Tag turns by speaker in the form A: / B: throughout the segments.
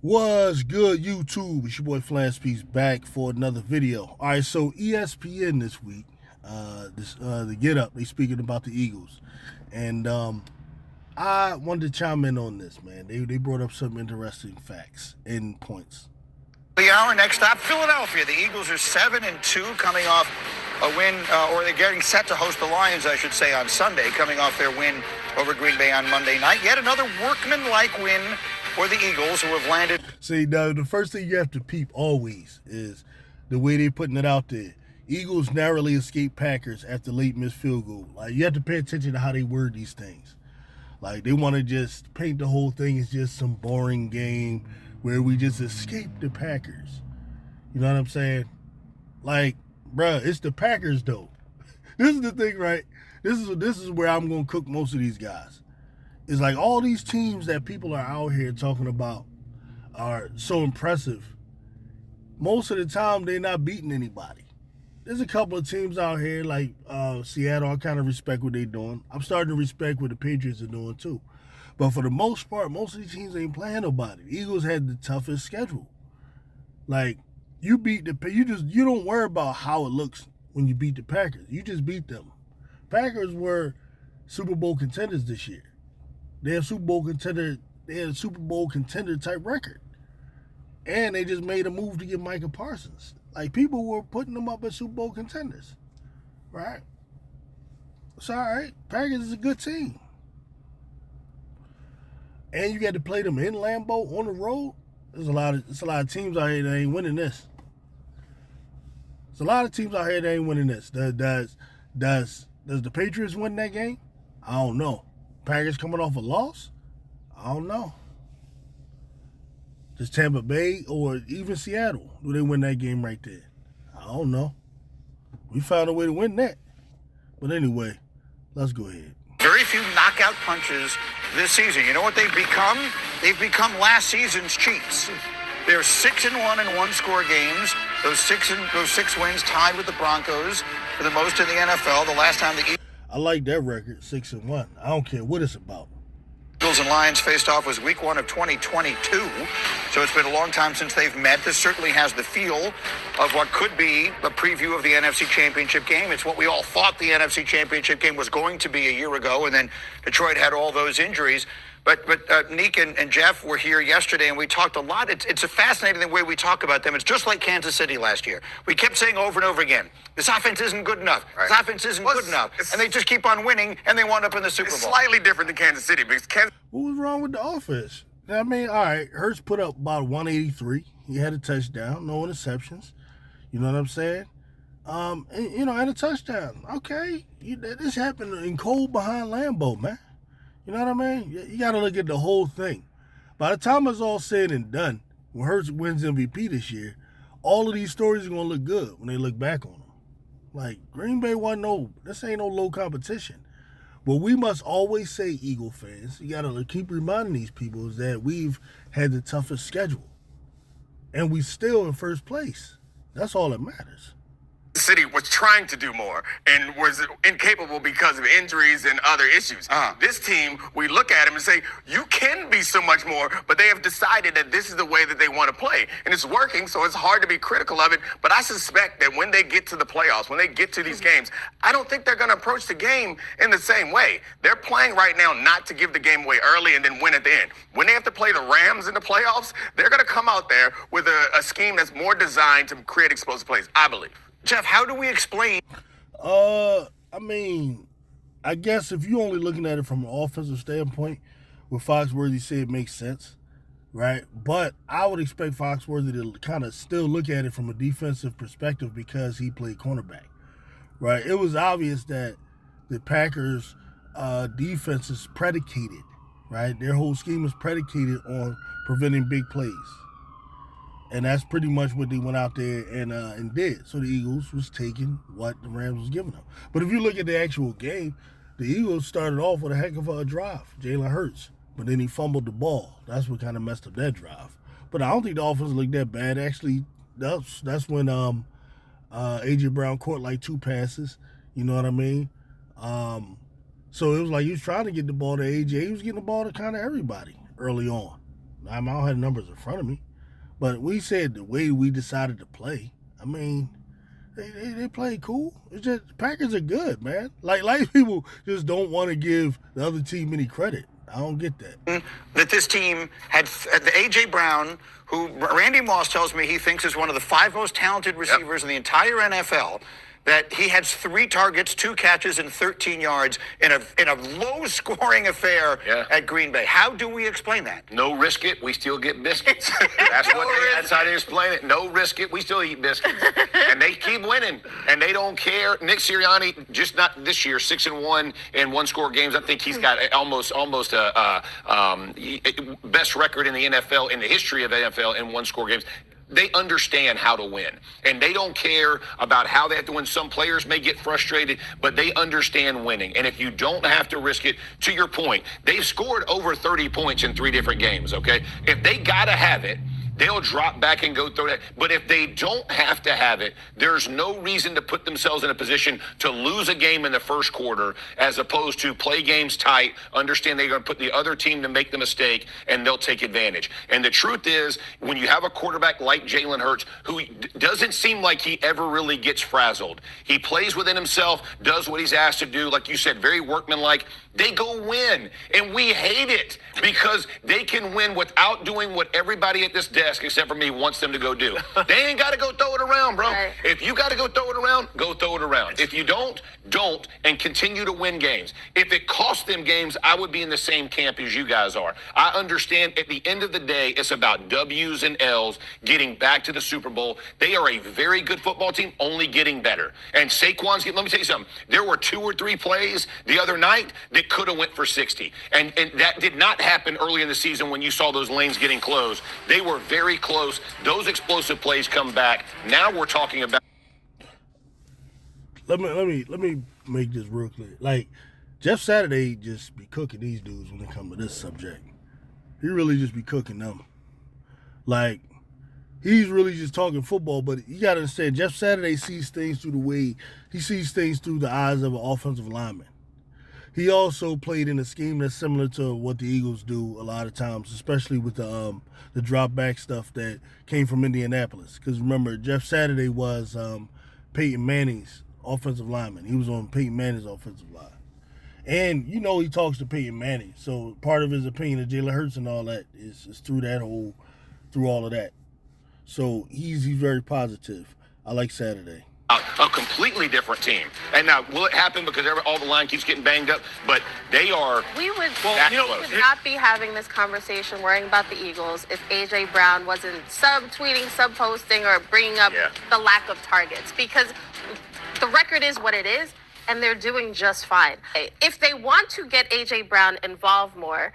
A: What's good, YouTube? It's your boy Flanspiece back for another video. All right, so ESPN this week, the Get Up, they speaking about the Eagles, and I wanted to chime in on this, man. They brought up some interesting facts and points.
B: The hour next stop, Philadelphia. The Eagles are 7-2, coming off a win, or they're getting set to host the Lions, I should say, on Sunday, coming off their win over Green Bay on Monday night. Yet another workman-like win for the Eagles, who have landed.
A: See, now the first thing you have to peep always is the way they're putting it out there. Eagles narrowly escaped Packers after late missed field goal. Like, you have to pay attention to how they word these things. Like, they want to just paint the whole thing as just some boring game where we just escaped the Packers. You know what I'm saying? Like, bruh, it's the Packers, though. This is the thing, right? This is where I'm going to cook most of these guys. It's like all these teams that people are out here talking about are so impressive. Most of the time, they're not beating anybody. There's a couple of teams out here like Seattle. I kind of respect what they're doing. I'm starting to respect what the Patriots are doing too. But for the most part, most of these teams ain't playing nobody. The Eagles had the toughest schedule. Like, you don't worry about how it looks when you beat the Packers. You just beat them. Packers were Super Bowl contenders this year. They had a Super Bowl contender type record. And they just made a move to get Micah Parsons. Like, people were putting them up as Super Bowl contenders. Right? It's all right. Packers is a good team. And you got to play them in Lambeau on the road. There's a lot of teams out here that ain't winning this. There's a lot of teams out here that ain't winning this. Does the Patriots win that game? I don't know. Packers coming off a loss? I don't know. Does Tampa Bay or even Seattle, do they win that game right there? I don't know. We found a way to win that. But anyway, let's go ahead.
B: Very few knockout punches this season. You know what they've become? They've become last season's Chiefs. They're 6-1 in one-score games. Those six wins tied with the Broncos for the most in the NFL. The last time the
A: I like that record, 6-1. I don't care what it's about.
B: Eagles and Lions faced off was week 1 of 2022. So it's been a long time since they've met. This certainly has the feel of what could be a preview of the NFC Championship game. It's what we all thought the NFC Championship game was going to be a year ago, and then Detroit had all those injuries. But Nick and Jeff were here yesterday, and we talked a lot. It's a fascinating way we talk about them. It's just like Kansas City last year. We kept saying over and over again, this offense isn't good enough. Right. This offense isn't good enough. And they just keep on winning, and they wound up in the Super Bowl.
C: It's slightly different than Kansas City because
A: What was wrong with the offense? I mean, all right, Hurts put up about 183. He had a touchdown, no interceptions. You know what I'm saying? And a touchdown. Okay, this happened in cold behind Lambeau, man. You know what I mean? You got to look at the whole thing. By the time it's all said and done, when Hurts wins MVP this year, all of these stories are going to look good when they look back on them. Like, Green Bay this ain't no low competition. What we must always say, Eagle fans, you got to keep reminding these people is that we've had the toughest schedule. And we still in first place. That's all that matters.
C: City was trying to do more and was incapable because of injuries and other issues. This team, we look at them and say, you can be so much more, but they have decided that this is the way that they want to play. And it's working, so it's hard to be critical of it. But I suspect that when they get to the playoffs, when they get to these games, I don't think they're going to approach the game in the same way. They're playing right now not to give the game away early and then win at the end. When they have to play the Rams in the playoffs, they're going to come out there with a scheme that's more designed to create explosive plays, I believe.
B: Jeff, how do we explain?
A: I mean, I guess if you're only looking at it from an offensive standpoint, what Foxworthy said makes sense, right? But I would expect Foxworthy to kind of still look at it from a defensive perspective because he played cornerback, right? It was obvious that the Packers' defense is predicated, right? Their whole scheme is predicated on preventing big plays. And that's pretty much what they went out there and did. So the Eagles was taking what the Rams was giving them. But if you look at the actual game, the Eagles started off with a heck of a drive, Jalen Hurts. But then he fumbled the ball. That's what kind of messed up that drive. But I don't think the offense looked that bad. Actually, that's when A.J. Brown caught like 2 passes. You know what I mean? So it was like he was trying to get the ball to A.J. He was getting the ball to kind of everybody early on. I don't have the numbers in front of me. But we said the way we decided to play, I mean, they played cool. It's just Packers are good, man. Like people just don't want to give the other team any credit. I don't get that.
B: That this team had the A.J. Brown, who Randy Moss tells me he thinks is one of the 5 most talented receivers in the entire NFL, that he had 3 targets, 2 catches, and 13 yards in a low-scoring affair at Green Bay. How do we explain that?
D: No risk it, we still get biscuits. That's how they explain it. No risk it, we still eat biscuits. And they keep winning, and they don't care. Nick Sirianni, just not this year, 6-1 in one-score games. I think he's got almost a best record in the NFL, in the history of NFL in one-score games. They understand how to win, and they don't care about how they have to win. Some players may get frustrated, but they understand winning. And if you don't have to risk it, to your point, they've scored over 30 points in 3 different games, okay? If they got to have it, they'll drop back and go through that. But if they don't have to have it, there's no reason to put themselves in a position to lose a game in the first quarter as opposed to play games tight, understand they're going to put the other team to make the mistake, and they'll take advantage. And the truth is, when you have a quarterback like Jalen Hurts, who doesn't seem like he ever really gets frazzled, he plays within himself, does what he's asked to do, like you said, very workmanlike, they go win. And we hate it because they can win without doing what everybody at this desk, except for me, wants them to go do. They ain't got to go throw it around, bro. Right. If you got to go throw it around, go throw it around. If you don't, and continue to win games. If it costs them games, I would be in the same camp as you guys are. I understand at the end of the day, it's about W's and L's, getting back to the Super Bowl. They are a very good football team, only getting better. And Saquon's, let me tell you something. There were 2 or 3 plays the other night that could have went for 60. And that did not happen early in the season when you saw those lanes getting closed. They were very close. Those explosive plays come back. Now we're talking about.
A: Let me make this real clear. Like, Jeff Saturday just be cooking these dudes when they come to this subject. He really just be cooking them. Like, he's really just talking football, but you gotta understand, Jeff Saturday sees things through the way he sees things through the eyes of an offensive lineman. He also played in a scheme that's similar to what the Eagles do a lot of times, especially with the drop back stuff that came from Indianapolis. Because remember, Jeff Saturday was Peyton Manning's offensive lineman. He was on Peyton Manning's offensive line. And you know he talks to Peyton Manning. So part of his opinion of Jalen Hurts and all that is through all of that. So he's very positive. I like Saturday.
D: A completely different team. And now, will it happen because all the line keeps getting banged up? But they are.
E: We would not be having this conversation worrying about the Eagles if A.J. Brown wasn't subtweeting, subposting, or bringing up the lack of targets. Because the record is what it is, and they're doing just fine. If they want to get A.J. Brown involved more,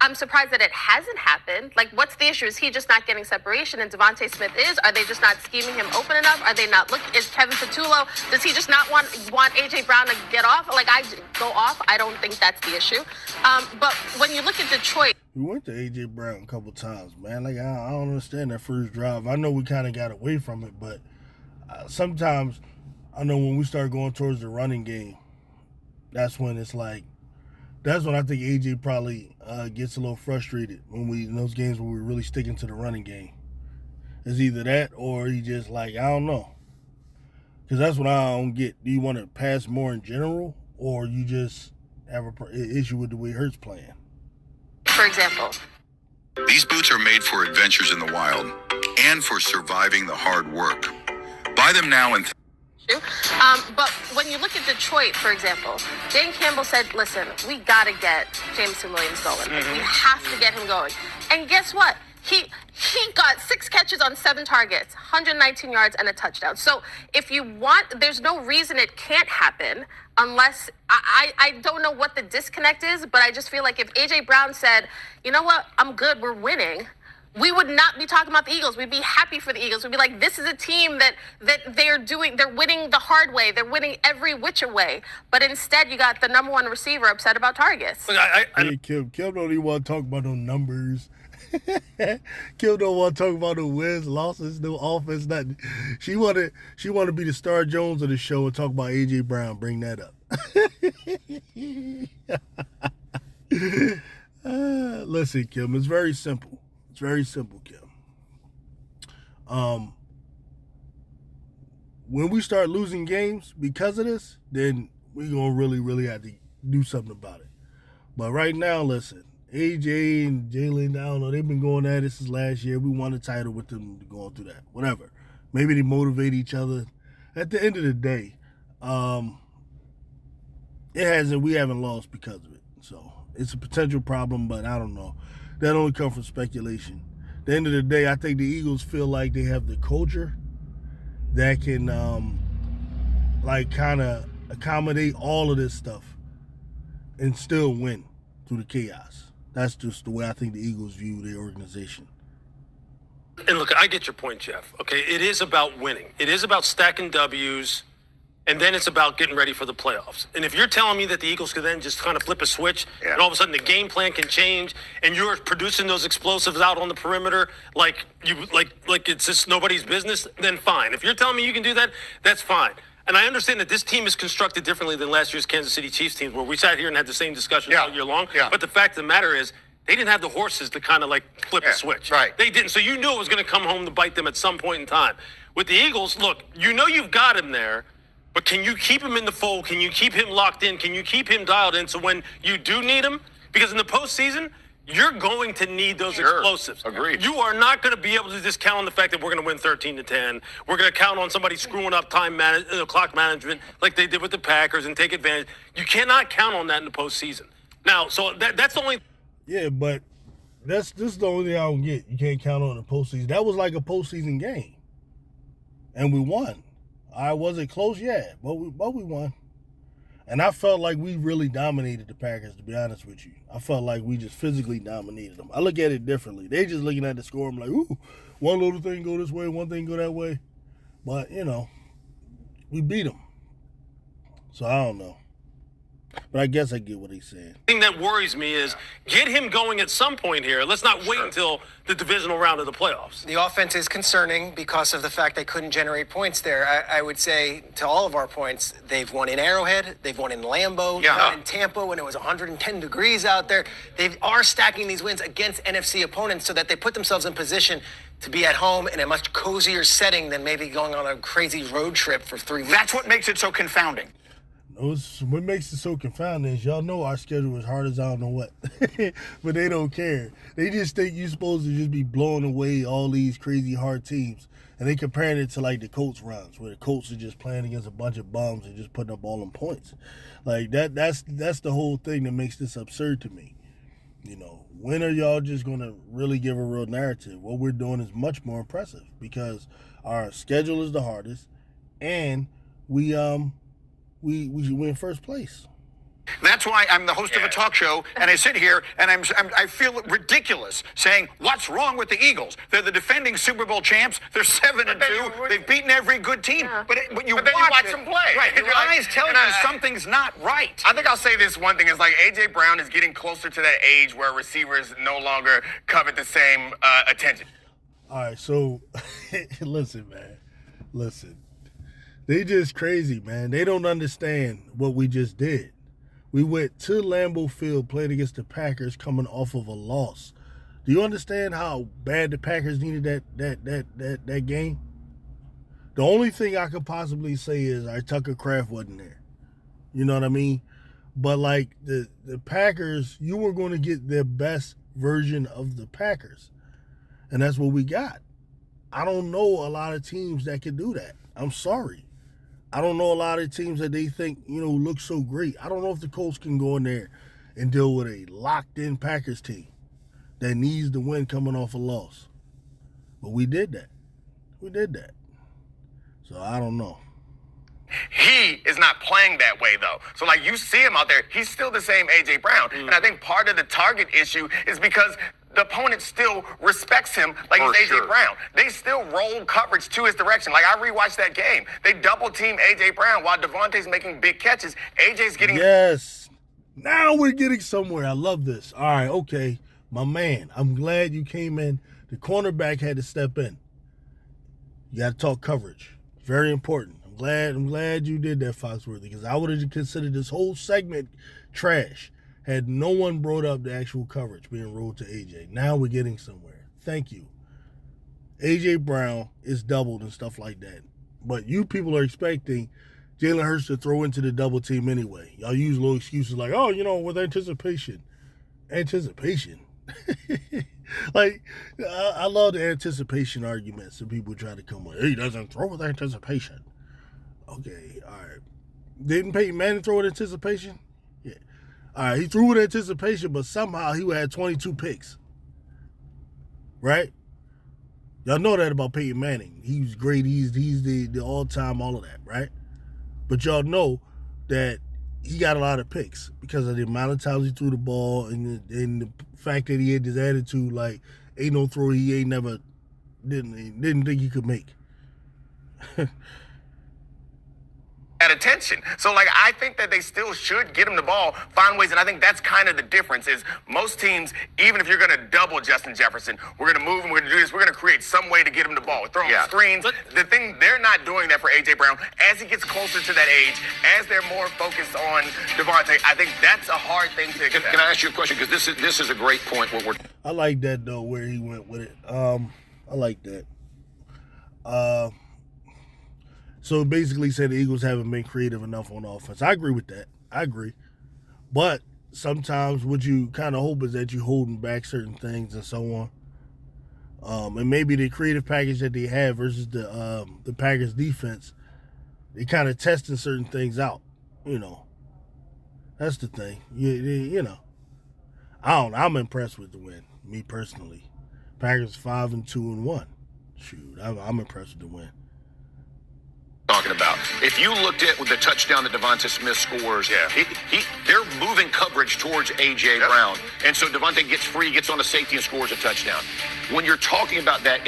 E: I'm surprised that it hasn't happened. Like, what's the issue? Is he just not getting separation and Devontae Smith is? Are they just not scheming him open enough? Are they not looking? Is Kevin Patullo, does he just not want A.J. Brown to get off? Like, I go off. I don't think that's the issue. But when you look at Detroit.
A: We went to A.J. Brown a couple times, man. Like, I don't understand that first drive. I know we kind of got away from it, but sometimes I know when we start going towards the running game, that's when it's like, that's when I think AJ probably gets a little frustrated when in those games where we're really sticking to the running game. It's either that or he just like, I don't know. Because that's what I don't get. Do you want to pass more in general, or you just have an issue with the way Hurts playing?
E: For example.
F: These boots are made for adventures in the wild and for surviving the hard work. Buy them now and
E: but when you look at Detroit, for example, Dan Campbell said, listen, we got to get Jameson Williams going. We have to get him going. And guess what? He got 6 catches on 7 targets, 119 yards, and a touchdown. So if you want, there's no reason it can't happen unless, I don't know what the disconnect is, but I just feel like if A.J. Brown said, you know what, I'm good, we're winning, we would not be talking about the Eagles. We'd be happy for the Eagles. We'd be like, this is a team that they're winning the hard way. They're winning every which way. But instead, you got the number 1 receiver upset about targets.
A: Hey, Kim don't even want to talk about no numbers. Kim don't want to talk about no wins, losses, no offense, nothing. She want to be the Star Jones of the show and talk about A.J. Brown. Bring that up. Listen, Kim, it's very simple. It's very simple, Kim. When we start losing games because of this, then we're going to really, really have to do something about it. But right now, listen, AJ and Jalen, I don't know, they've been going at it since last year. We won a title with them going through that. Whatever. Maybe they motivate each other. At the end of the day, we haven't lost because of it. So it's a potential problem, but I don't know. That only comes from speculation. At the end of the day, I think the Eagles feel like they have the culture that can kind of accommodate all of this stuff and still win through the chaos. That's just the way I think the Eagles view their organization.
G: And look, I get your point, Jeff. Okay, it is about winning. It is about stacking W's, and then it's about getting ready for the playoffs. And if you're telling me that the Eagles could then just kind of flip a switch, and all of a sudden the game plan can change, and you're producing those explosives out on the perimeter like it's just nobody's business, then fine. If you're telling me you can do that, that's fine. And I understand that this team is constructed differently than last year's Kansas City Chiefs team, where we sat here and had the same discussion all year long.
B: Yeah.
G: But the fact of the matter is, they didn't have the horses to kind of like flip the switch.
B: Right.
G: They didn't. So you knew it was going to come home to bite them at some point in time. With the Eagles, look, you know you've got him there, but can you keep him in the fold? Can you keep him locked in? Can you keep him dialed in so when you do need him? Because in the postseason, you're going to need those explosives.
D: Agreed.
G: You are not going to be able to just count on the fact that we're going to win 13-10. We're going to count on somebody screwing up clock management like they did with the Packers and take advantage. You cannot count on that in the postseason. Now, so that's the only.
A: Yeah, but this is the only thing I don't get. You can't count on the postseason. That was like a postseason game, and we won. I wasn't close yet, but we won. And I felt like we really dominated the Packers, to be honest with you. I felt like we just physically dominated them. I look at it differently. They just looking at the score. I'm like, ooh, one little thing go this way, one thing go that way. But, we beat them. So I don't know. But I guess I get what he's saying.
G: The thing that worries me is get him going at some point here. Let's not wait until the divisional round of the playoffs.
H: The offense is concerning because of the fact they couldn't generate points there. I would say to all of our points, they've won in Arrowhead, they've won in Lambeau, they've won in Tampa when it was 110 degrees out there. They are stacking these wins against NFC opponents so that they put themselves in position to be at home in a much cozier setting than maybe going on a crazy road trip for 3 weeks.
B: That's what makes it so confounding.
A: What makes it so confounding is y'all know our schedule is hard as I don't know what. But they don't care. They just think you're supposed to just be blowing away all these crazy hard teams. And they comparing it to like the Colts rounds where the Colts are just playing against a bunch of bums and just putting up all them points. Like that's the whole thing that makes this absurd to me. When are y'all just going to really give a real narrative? What we're doing is much more impressive because our schedule is the hardest and we in first place.
B: That's why I'm the host of a talk show, and I sit here and I feel ridiculous saying, "What's wrong with the Eagles? They're the defending Super Bowl champs. They're 7-2. They've beaten every good team."
E: Yeah.
B: But
C: then you watch them play.
B: Right, your eyes tell you
C: I-
B: something's not right.
C: I think I'll say this one thing is like A.J. Brown is getting closer to that age where receivers no longer covet the same attention.
A: All right, so listen, man. Listen. They just crazy, man. They don't understand what we just did. We went to Lambeau Field, played against the Packers, coming off of a loss. Do you understand how bad the Packers needed that game? The only thing I could possibly say is Tucker Kraft wasn't there. You know what I mean? But like the Packers, you were going to get their best version of the Packers. And that's what we got. I don't know a lot of teams that can do that. I'm sorry. I don't know a lot of teams that they think, look so great. I don't know if the Colts can go in there and deal with a locked-in Packers team that needs the win coming off a loss. But we did that. So I don't know.
C: He is not playing that way, though. So, like, you see him out there, he's still the same A.J. Brown. And I think part of the target issue is because the opponent still respects him like he's A.J. Brown. They still roll coverage to his direction. Like, I rewatched that game. They double-team A.J. Brown while Devontae's making big catches. A.J.'s getting...
A: Yes. Now we're getting somewhere. I love this. All right, okay. My man, I'm glad you came in. The cornerback had to step in. You got to talk coverage. Very important. I'm glad you did that, Foxworthy, because I would have considered this whole segment trash had no one brought up the actual coverage being rolled to AJ. Now we're getting somewhere. Thank you. A.J. Brown is doubled and stuff like that. But you people are expecting Jalen Hurts to throw into the double team anyway. Y'all use little excuses like, oh, with anticipation. Anticipation? Like, I love the anticipation arguments that people try to come with. He doesn't throw with anticipation. Okay, all right. Didn't Peyton Manning throw with anticipation? Yeah. All right, he threw with anticipation, but somehow he had 22 picks. Right? Y'all know that about Peyton Manning. He's great. He's the all-time all of that, right? But y'all know that he got a lot of picks because of the amount of times he threw the ball and the fact that he had this attitude like, ain't no throw he ain't never didn't think he could make.
C: Attention. So, I think that they still should get him the ball, find ways, and I think that's kind of the difference is most teams, even if you're going to double Justin Jefferson, we're going to move him, we're going to do this, we're going to create some way to get him the ball. Throw him screens. The thing, they're not doing that for A.J. Brown. As he gets closer to that age, as they're more focused on Devontae, I think that's a hard thing to accept.
D: Can I ask you a question? Because this is a great point.
A: I like that, though, where he went with it. I like that. So basically said the Eagles haven't been creative enough on offense. I agree with that. I agree. But sometimes what you kind of hope is that you're holding back certain things and so on. And maybe the creative package that they have versus the Packers defense, they kind of testing certain things out. That's the thing. I'm impressed with the win, me personally. Packers 5-2-1. Shoot, I'm impressed with the win.
D: Talking about. If you looked at the touchdown that Devonta Smith scores, they're moving coverage towards A.J. Brown. And so Devonta gets free, gets on a safety and scores a touchdown. When you're talking about that,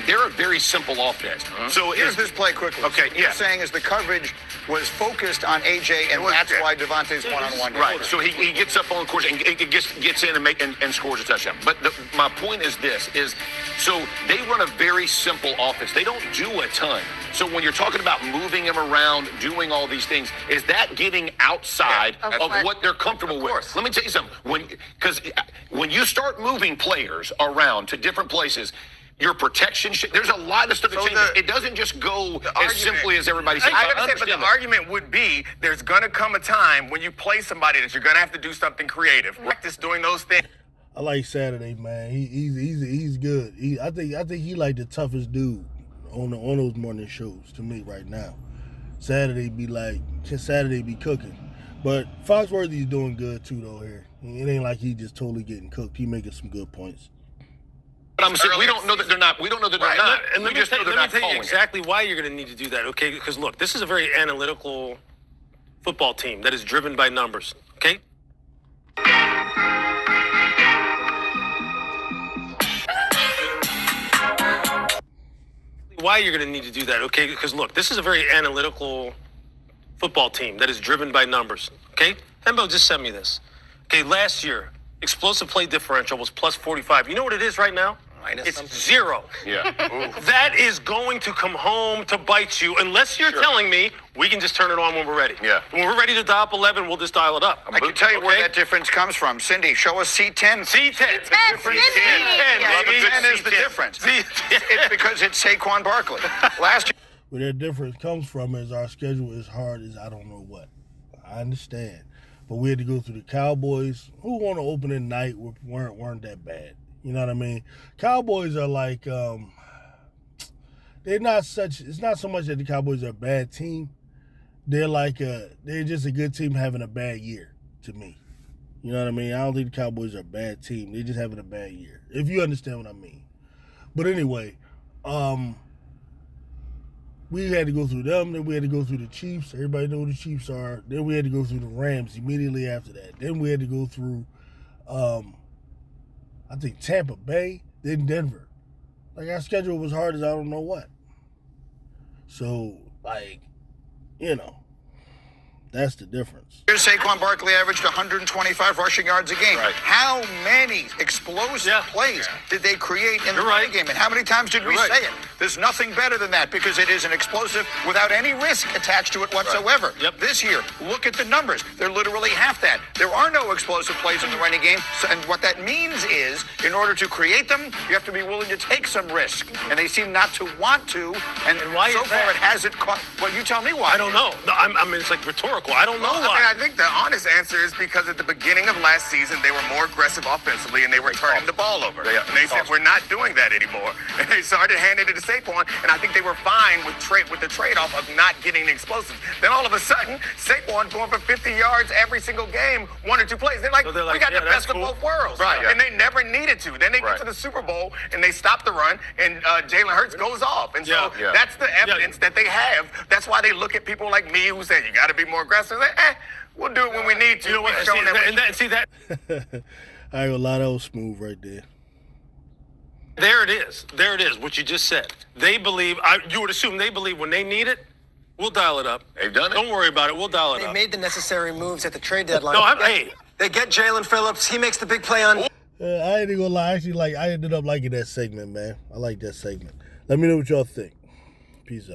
D: they're a very simple offense.
B: So here's this play quickly.
D: Okay,
B: What you're saying is the coverage was focused on A.J. and that's why Devonta's one-on-one.
D: Right. So he gets up on the course and gets in and scores a touchdown. But my point is this, so they run a very simple offense. They don't do a ton. So when you're talking about moving him around, doing all these things, is that getting outside of what they're comfortable with? Let me tell you something. Because when you start moving players around to different places, your protection, there's a lot of stuff that changes. It doesn't just go as simply as everybody says.
C: I understand, but the argument would be there's going to come a time when you play somebody that you're going to have to do something creative. Practice doing those things.
A: I like Saturday, man. He's good. I think he like the toughest dude on those morning shows to me right now. Saturday be cooking. But Foxworthy's doing good too though here. It ain't like he just totally getting cooked. He making some good points.
D: But I'm saying we don't know that they're not. We don't know that they're not.
G: And let me tell you exactly why you're going to need to do that, okay? Because look, this is a very analytical football team that is driven by numbers, okay? Why you're going to need to do that, okay? Because look, this is a very analytical football team that is driven by numbers, okay? Hembo just sent me this. Okay, last year, explosive play differential was plus 45. You know what it is right now? It's 0.
D: Yeah.
G: That is going to come home to bite you unless you're telling me we can just turn it on when we're ready.
D: Yeah.
G: When we're ready to dial up 11, we'll just dial it up.
B: I can tell you where that difference comes from. Cindy, show us C10.
G: C10.
E: C10,
B: C10 is the difference. It's because it's Saquon Barkley. Last year.
A: Where that difference comes from is our schedule is hard as I don't know what. I understand. But we had to go through the Cowboys, who on the opening night weren't that bad. You know what I mean? Cowboys are like, they're not such, it's not so much that the Cowboys are a bad team. They're like, they're just a good team having a bad year to me. You know what I mean? I don't think the Cowboys are a bad team. They're just having a bad year, if you understand what I mean. But anyway, we had to go through them, then we had to go through the Chiefs. Everybody know who the Chiefs are. Then we had to go through the Rams immediately after that. Then we had to go through, I think Tampa Bay, then Denver. Like, our schedule was hard as I don't know what. So, like, you know, That's the difference.
B: Here's Saquon Barkley averaged 125 rushing yards a game.
D: Right.
B: How many explosive plays did they create in the running game? And how many times did we say it? There's nothing better than that because it is an explosive without any risk attached to it whatsoever.
G: Right. Yep.
B: This year, look at the numbers. They're literally half that. There are no explosive plays in the running game. And what that means is, in order to create them, you have to be willing to take some risk. And they seem not to want to. And
G: why
B: so
G: is
B: far,
G: that?
B: it hasn't caught. Well, you tell me why.
G: I don't know. No, I mean, it's like rhetorical. I don't know
C: Well,
G: why.
C: I think the honest answer is because at the beginning of last season, they were more aggressive offensively and they were turning the ball over.
D: Yeah,
C: and they said, we're not doing that anymore. And they started handing it to Saquon, and I think they were fine with the trade-off of not getting the explosives. Then all of a sudden, Saquon going for 50 yards every single game, 1 or 2 plays. They're like, we got the best of both worlds.
D: Right,
C: And they never needed to. Then they get to the Super Bowl, and they stop the run, and Jalen Hurts goes off. And so that's the evidence that they have. That's why they look at people like me who say, you got to be more aggressive. Like, we'll do it when we need to.
G: You know what? See that.
A: I ain't gonna lie, that was smooth right there.
G: There it is. There it is. What you just said. They believe. You would assume they believe when they need it, we'll dial it up.
D: They've done it.
G: Don't worry about it. We'll dial it
H: They
G: up.
H: made the necessary moves at the trade deadline.
G: Hey.
H: They get Jalen Phillips. He makes the big play on.
A: I ain't even gonna lie. Actually, I ended up liking that segment, man. I like that segment. Let me know what y'all think. Peace out.